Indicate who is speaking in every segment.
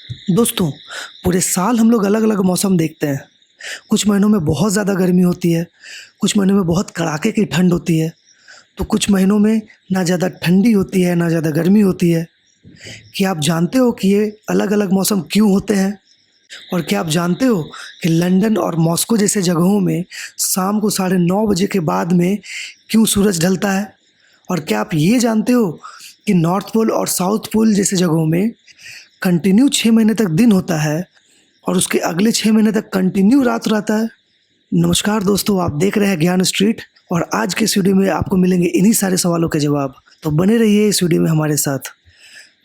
Speaker 1: दोस्तों, पूरे साल हम लोग अलग-अलग मौसम देखते हैं। कुछ महीनों में बहुत ज़्यादा गर्मी होती है, कुछ महीनों में बहुत कड़ाके की ठंड होती है, तो कुछ महीनों में ना ज़्यादा ठंडी होती है, ना ज़्यादा गर्मी होती है। क्या आप जानते हो कि ये अलग-अलग मौसम क्यों होते हैं? और क्या आप जानते हो कि लंदन और मॉस्को जैसे जगहों में शाम को साढ़े 9 बजे के बाद में क्यों सूरज ढलता है? और क्या आप ये जानते हो कि नॉर्थ पोल और साउथ पोल जैसे जगहों में कंटिन्यू 6 महीने तक दिन होता है और उसके अगले 6 महीने तक कंटिन्यू रात रहता है? नमस्कार दोस्तों, आप देख रहे हैं ज्ञान स्ट्रीट और आज के इस वीडियो में आपको मिलेंगे इन्हीं सारे सवालों के जवाब। तो बने रहिए इस वीडियो में हमारे साथ।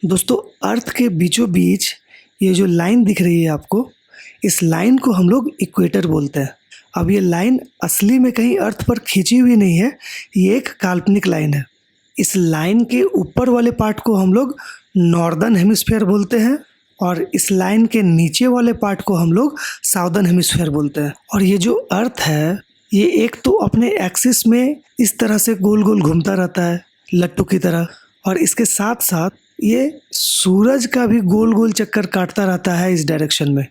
Speaker 1: दोस्तों, अर्थ के बीचों बीच ये जो लाइन दिख रही है आपको, इस लाइन को हम लोग इक्वेटर बोलते हैं। अब ये लाइन असली में कहीं अर्थ पर खींची हुई नहीं है, ये एक काल्पनिक लाइन है। इस लाइन के ऊपर वाले पार्ट को हम लोग नॉर्दर्न हेमिस्फीयर बोलते हैं और इस लाइन के नीचे वाले पार्ट को हम लोग साउदर्न हेमिस्फीयर बोलते हैं। और ये जो अर्थ है, ये एक तो अपने एक्सिस में इस तरह से गोल गोल घूमता रहता है लट्टू की तरह, और इसके साथ साथ ये सूरज का भी गोल गोल चक्कर काटता रहता है इस डायरेक्शन में।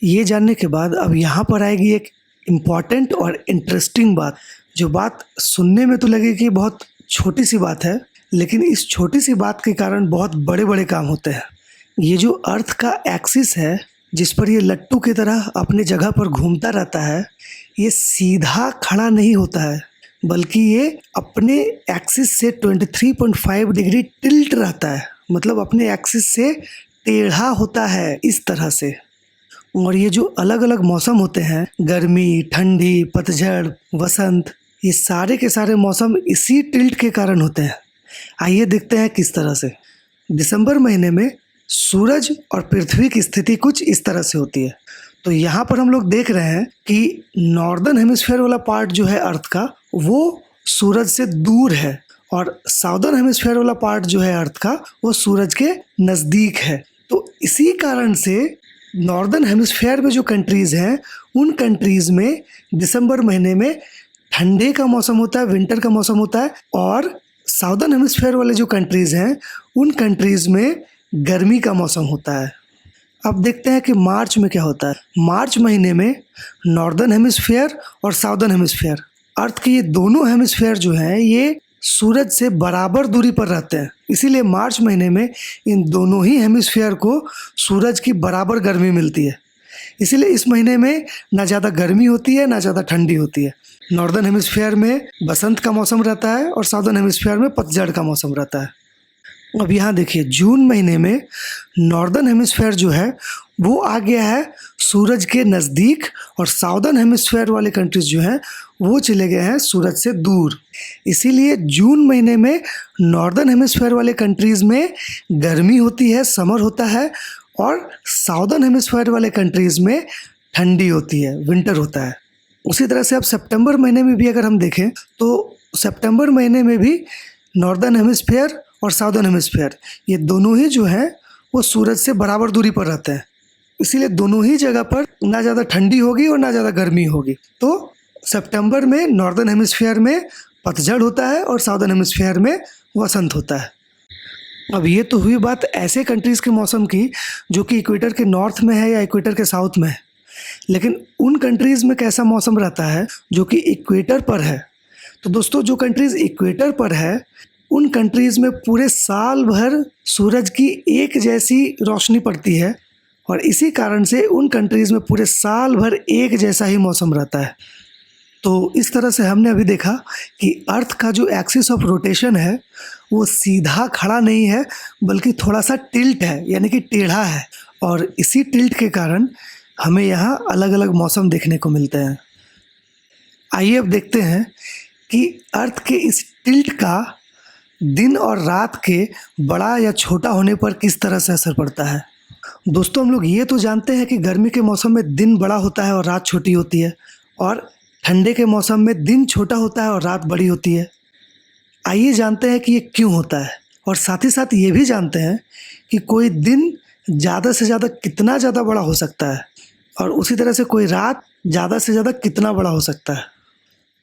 Speaker 1: ये जानने के बाद अब यहाँ पर आएगी एक इम्पॉर्टेंट और इंटरेस्टिंग बात, जो बात सुनने में तो लगेगी बहुत छोटी सी बात है, लेकिन इस छोटी सी बात के कारण बहुत बड़े बड़े काम होते हैं। ये जो अर्थ का एक्सिस है, जिस पर ये लट्टू की तरह अपने जगह पर घूमता रहता है, ये सीधा खड़ा नहीं होता है, बल्कि ये अपने एक्सिस से 23.5 डिग्री टिल्ट रहता है। मतलब अपने एक्सिस से टेढ़ा होता है इस तरह से। और ये जो अलग अलग मौसम होते हैं, गर्मी, ठंडी, पतझड़, वसंत, ये सारे के सारे मौसम इसी टिल्ट के कारण होते हैं। आइए देखते हैं किस तरह से। दिसंबर महीने में सूरज और पृथ्वी की स्थिति कुछ इस तरह से होती है। तो यहाँ पर हम लोग देख रहे हैं कि नॉर्दर्न हेमिस्फीयर वाला पार्ट जो है अर्थ का, वो सूरज से दूर है, और साउदर्न हेमिस्फीयर वाला पार्ट जो है अर्थ का, वो सूरज के नज़दीक है। तो इसी कारण से नॉर्दर्न हेमिस्फीयर में जो कंट्रीज़ हैं, उन कंट्रीज़ में दिसंबर महीने में ठंडे का मौसम होता है, विंटर का मौसम होता है, और साउदर्न हेमिस्फीयर वाले जो कंट्रीज़ हैं, उन कंट्रीज़ में गर्मी का मौसम होता है। अब देखते हैं कि मार्च में क्या होता है। मार्च महीने में नॉर्दर्न हेमिस्फीयर और साउदर्न हेमिस्फीयर, अर्थ के ये दोनों हेमिस्फीयर जो हैं, ये सूरज से बराबर दूरी पर रहते हैं। इसीलिए मार्च महीने में इन दोनों ही हेमिस्फीयर को सूरज की बराबर गर्मी मिलती है। इसीलिए इस महीने में ना ज़्यादा गर्मी होती है, ना ज़्यादा ठंडी होती है। नॉर्दर्न हेमिस्फीयर में बसंत का मौसम रहता है और साउदर्न हेमिस्फीयर में पतझड़ का मौसम रहता है। अब यहाँ देखिए, जून महीने में नॉर्दर्न हेमिस्फीयर जो है वो आ गया है सूरज के नज़दीक, और साउदर्न हेमिस्फीयर वाले कंट्रीज जो हैं वो चले गए हैं सूरज से दूर। इसीलिए जून महीने में नॉर्दर्न हेमिस्फीयर वाले कंट्रीज़ में गर्मी होती है, समर होता है, और साउदर्न हेमिस्फीयर वाले कंट्रीज़ में ठंडी होती है, विंटर होता है। उसी तरह से अब सितंबर महीने में भी अगर हम देखें, तो सितंबर महीने में भी नॉर्दर्न हेमिस्फीयर और साउदर्न हेमिस्फीयर, ये दोनों ही जो हैं वो सूरज से बराबर दूरी पर रहते हैं। इसीलिए दोनों ही जगह पर ना ज़्यादा ठंडी होगी और ना ज़्यादा गर्मी होगी। तो सितंबर में नॉर्दर्न हेमिस्फीयर में पतझड़ होता है और साउदर्न हेमिस्फीयर में वसंत होता है। अब ये तो हुई बात ऐसे कंट्रीज़ के मौसम की जो कि इक्वेटर के नॉर्थ में है या इक्वेटर के साउथ में है। लेकिन उन कंट्रीज़ में कैसा मौसम रहता है जो कि इक्वेटर पर है? तो दोस्तों, जो कंट्रीज़ इक्वेटर पर है, उन कंट्रीज़ में पूरे साल भर सूरज की एक जैसी रोशनी पड़ती है, और इसी कारण से उन कंट्रीज़ में पूरे साल भर एक जैसा ही मौसम रहता है। तो इस तरह से हमने अभी देखा कि अर्थ का जो एक्सिस ऑफ रोटेशन है, वो सीधा खड़ा नहीं है, बल्कि थोड़ा सा टिल्ट है, यानी कि टेढ़ा है। और इसी टिल्ट के कारण हमें यहाँ अलग अलग मौसम देखने को मिलते हैं। आइए अब देखते हैं कि अर्थ के इस टिल्ट का दिन और रात के बड़ा या छोटा होने पर किस तरह से असर पड़ता है। दोस्तों, हम लोग ये तो जानते हैं कि गर्मी के मौसम में दिन बड़ा होता है और रात छोटी होती है, और ठंडे के मौसम में दिन छोटा होता है और रात बड़ी होती है। आइए जानते हैं कि ये क्यों होता है, और साथ ही साथ ये भी जानते हैं कि कोई दिन ज़्यादा से ज़्यादा कितना ज़्यादा बड़ा हो सकता है, और उसी तरह से कोई रात ज़्यादा से ज़्यादा कितना बड़ा हो सकता है।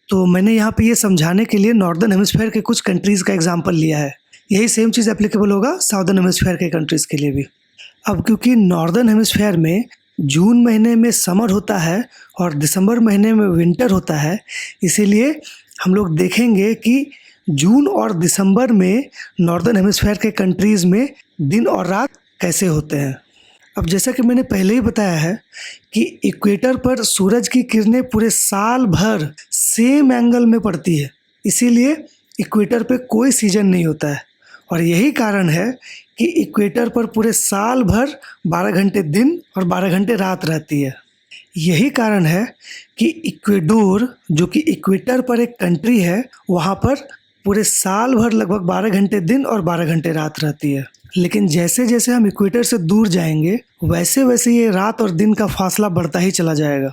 Speaker 1: तो मैंने यहाँ पे ये समझाने के लिए नॉर्दर्न हेमिस्फीयर के कुछ कंट्रीज़ का एग्जांपल लिया है। यही सेम चीज़ एप्लीकेबल होगा साउदर्न हेमिस्फीयर के कंट्रीज़ के लिए भी। अब क्योंकि नॉर्दर्न हेमिस्फेयर में जून महीने में समर होता है और दिसंबर महीने में विंटर होता है, इसीलिए हम लोग देखेंगे कि जून और दिसंबर में नॉर्दर्न हेमिस्फेयर के कंट्रीज़ में दिन और रात कैसे होते हैं। अब जैसा कि मैंने पहले ही बताया है कि इक्वेटर पर सूरज की किरणें पूरे साल भर सेम एंगल में पड़ती है, इसीलिए इक्वेटर पे कोई सीजन नहीं होता है और यही कारण है कि इक्वेटर पर पूरे साल भर 12 घंटे दिन और 12 घंटे रात रहती है। यही कारण है कि इक्वेडोर, जो कि इक्वेटर पर एक कंट्री है, वहाँ पर पूरे साल भर लगभग 12 घंटे दिन और 12 घंटे रात रहती है। लेकिन जैसे जैसे हम इक्वेटर से दूर जाएंगे वैसे वैसे ये रात और दिन का फासला बढ़ता ही चला जाएगा।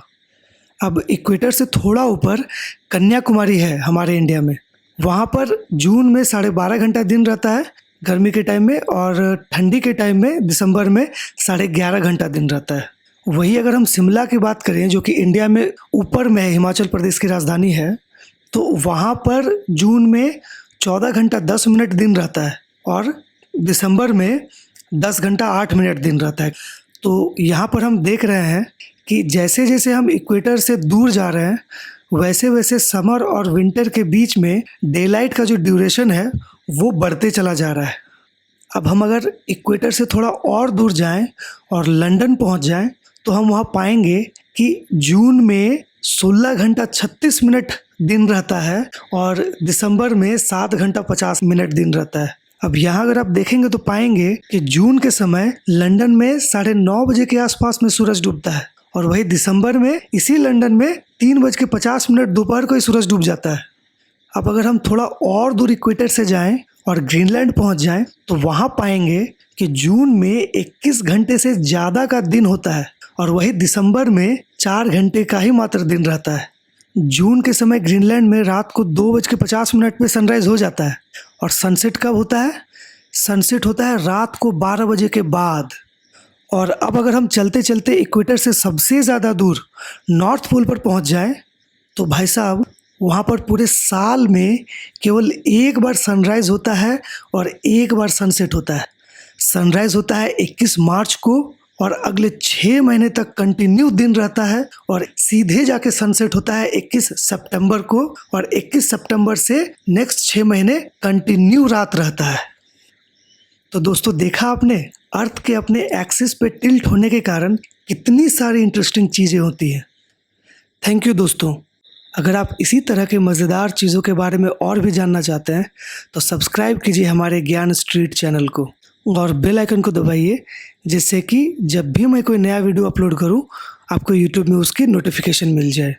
Speaker 1: अब इक्वेटर से थोड़ा ऊपर कन्याकुमारी है हमारे इंडिया में। वहाँ पर जून में 12.5 घंटा दिन रहता है गर्मी के टाइम में, और ठंडी के टाइम में दिसंबर में 11.5 घंटा दिन रहता है। वही अगर हम शिमला की बात करें, जो कि इंडिया में ऊपर में है, हिमाचल प्रदेश की राजधानी है, तो वहाँ पर जून में 14 घंटा 10 मिनट दिन रहता है और दिसंबर में 10 घंटा 8 मिनट दिन रहता है। तो यहाँ पर हम देख रहे हैं कि जैसे जैसे हम इक्वेटर से दूर जा रहे हैं वैसे वैसे समर और विंटर के बीच में डे लाइट का जो ड्यूरेशन है वो बढ़ते चला जा रहा है। अब हम अगर इक्वेटर से थोड़ा और दूर जाएं और लंदन पहुंच जाएं तो हम वहां पाएंगे कि जून में 16 घंटा 36 मिनट दिन रहता है और दिसंबर में 7 घंटा 50 मिनट दिन रहता है। अब यहाँ अगर आप देखेंगे तो पाएंगे कि जून के समय लंदन में 9:30 बजे के आसपास में सूरज डूबता है और वही दिसंबर में इसी लंदन में 3:50 दोपहर को ही सूरज डूब जाता है। अब अगर हम थोड़ा और दूर इक्वेटर से जाएं और ग्रीनलैंड पहुंच जाएं तो वहां पाएंगे कि जून में 21 घंटे से ज़्यादा का दिन होता है और वही दिसंबर में 4 घंटे का ही मात्र दिन रहता है। जून के समय ग्रीनलैंड में रात को 2:50 पे सनराइज हो जाता है और सनसेट कब होता है? सनसेट होता है रात को 12 बजे के बाद। और अब अगर हम चलते चलते इक्वेटर से सबसे ज़्यादा दूर नॉर्थ पोल पर पहुंच जाएं तो भाई साहब वहाँ पर पूरे साल में केवल एक बार सनराइज़ होता है और एक बार सनसेट होता है। सनराइज़ होता है 21 मार्च को और अगले 6 महीने तक कंटिन्यू दिन रहता है और सीधे जाके सनसेट होता है 21 सितंबर को और 21 सितंबर से नेक्स्ट 6 महीने कंटिन्यू रात रहता है। तो दोस्तों देखा आपने, अर्थ के अपने एक्सिस पे टिल्ट होने के कारण कितनी सारी इंटरेस्टिंग चीज़ें होती हैं। थैंक यू दोस्तों। अगर आप इसी तरह के मज़ेदार चीज़ों के बारे में और भी जानना चाहते हैं तो सब्सक्राइब कीजिए हमारे ज्ञान स्ट्रीट चैनल को और बेल आइकन को दबाइए, जिससे कि जब भी मैं कोई नया वीडियो अपलोड करूं आपको यूट्यूब में उसकी नोटिफिकेशन मिल जाए।